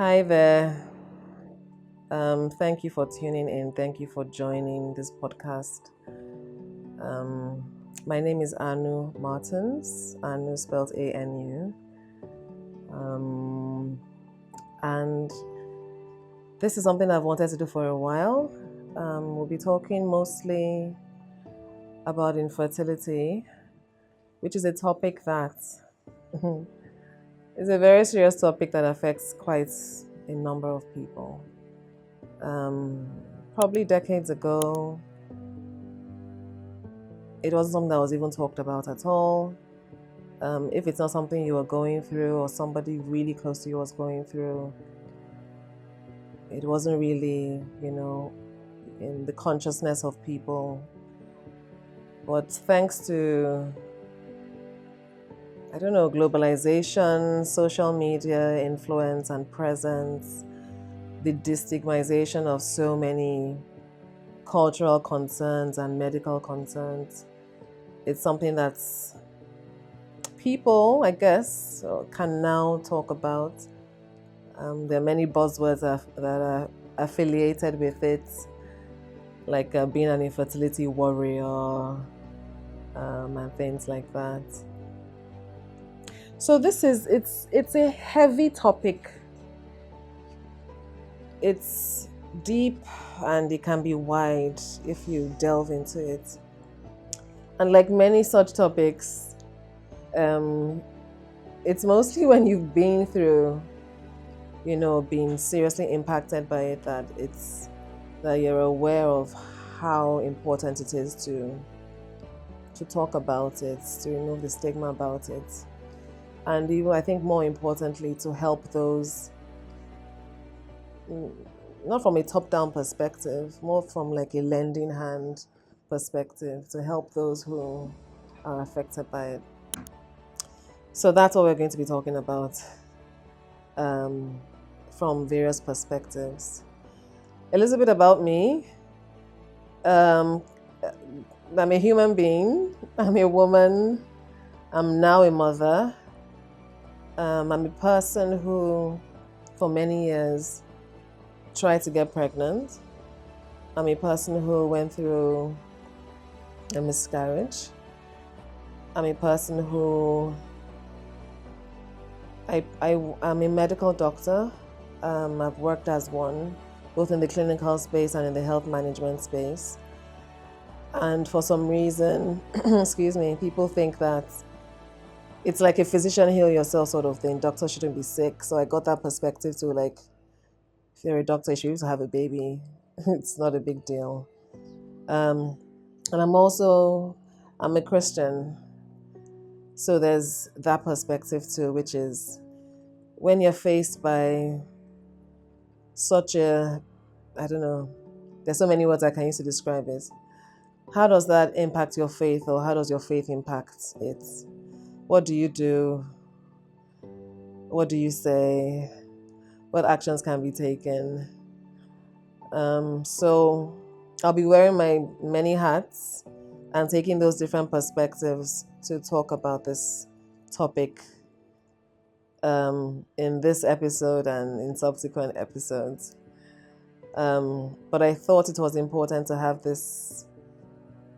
Hi there. Thank you for tuning in. Thank you for joining this podcast. Um, my name is Anu Martins. Anu spelled ANU. Um, and this is something I've wanted to do for a while. We'll be talking mostly about infertility, which is a topic that is a very serious topic that affects quite a number of people. Um, Probably decades ago, it wasn't something that was even talked about at all. If it's not something you were going through or somebody really close to you was going through, it wasn't really, in the consciousness of people. But thanks to, I don't know, globalization, social media influence and presence, the destigmatization of so many cultural concerns and medical concerns, it's something that's people, I guess, can now talk about. There are many buzzwords that are affiliated with it, like being an infertility warrior and things like that. So it's a heavy topic. It's deep and it can be wide if you delve into it. And like many such topics, it's mostly when you've been through, being seriously impacted by it that you're aware of how important it is to talk about it, to remove the stigma about it. And even, I think, more importantly, to help those, not from a top-down perspective, more from like a lending hand perspective, to help those who are affected by it. So that's what we're going to be talking about from various perspectives. A little bit about me. Um, I'm a human being. I'm a woman. I'm now a mother. I'm a person who, for many years, tried to get pregnant. I'm a person who went through a miscarriage. I'm a person who I'm a medical doctor. I've worked as one, both in the clinical space and in the health management space. And for some reason, excuse me, people think that it's like a physician heal yourself sort of thing. Doctors shouldn't be sick. So I got that perspective too, like, if you're a doctor, you should have a baby. It's not a big deal. And I'm a Christian. So there's that perspective too, which is when you're faced by such a, I don't know, there's so many words I can use to describe it. How does that impact your faith, or how does your faith impact it? What do you do? What do you say? What actions can be taken? So I'll be wearing my many hats and taking those different perspectives to talk about this topic in this episode and in subsequent episodes. But I thought it was important to have this,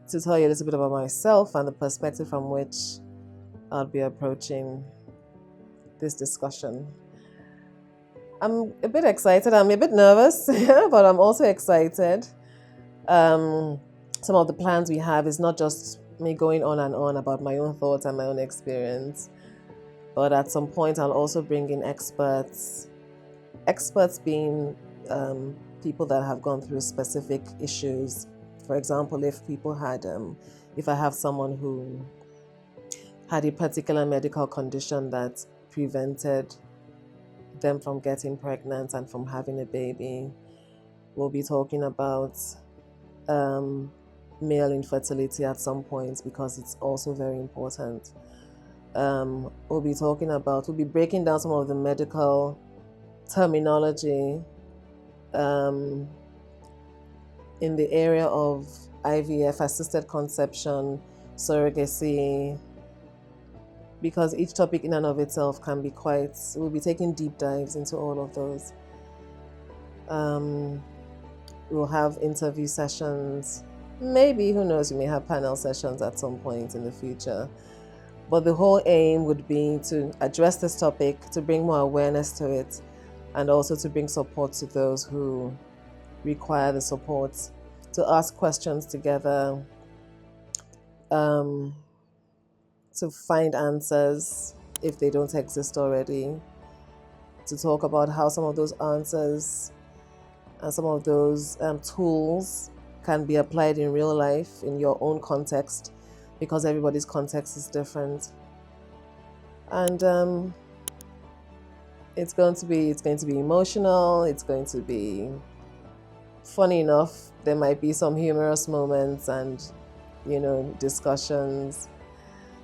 to tell you a little bit about myself and the perspective from which I'll be approaching this discussion. I'm a bit excited. I'm a bit nervous, but I'm also excited. Some of the plans we have is not just me going on and on about my own thoughts and my own experience, but at some point I'll also bring in experts. Experts being people that have gone through specific issues. For example, if I have someone who had a particular medical condition that prevented them from getting pregnant and from having a baby, we'll be talking about male infertility at some point, because it's also very important. We'll be breaking down some of the medical terminology in the area of IVF, assisted conception, surrogacy, because each topic in and of itself can be quite, we'll be taking deep dives into all of those. We'll have interview sessions. Maybe, who knows, we may have panel sessions at some point in the future. But the whole aim would be to address this topic, to bring more awareness to it, and also to bring support to those who require the support, to ask questions together, to find answers if they don't exist already, to talk about how some of those answers and some of those tools can be applied in real life in your own context, because everybody's context is different. And it's going to be emotional. It's going to be funny enough. There might be some humorous moments and discussions.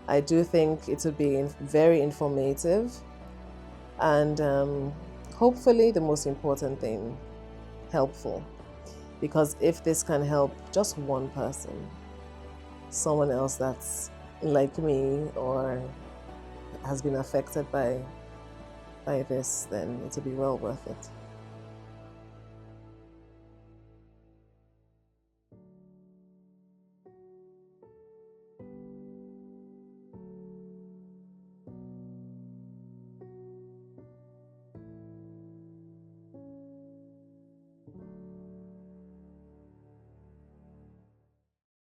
I do think it will be very informative, and hopefully, the most important thing, helpful. Because if this can help just one person, someone else that's like me or has been affected by this, then it will be well worth it.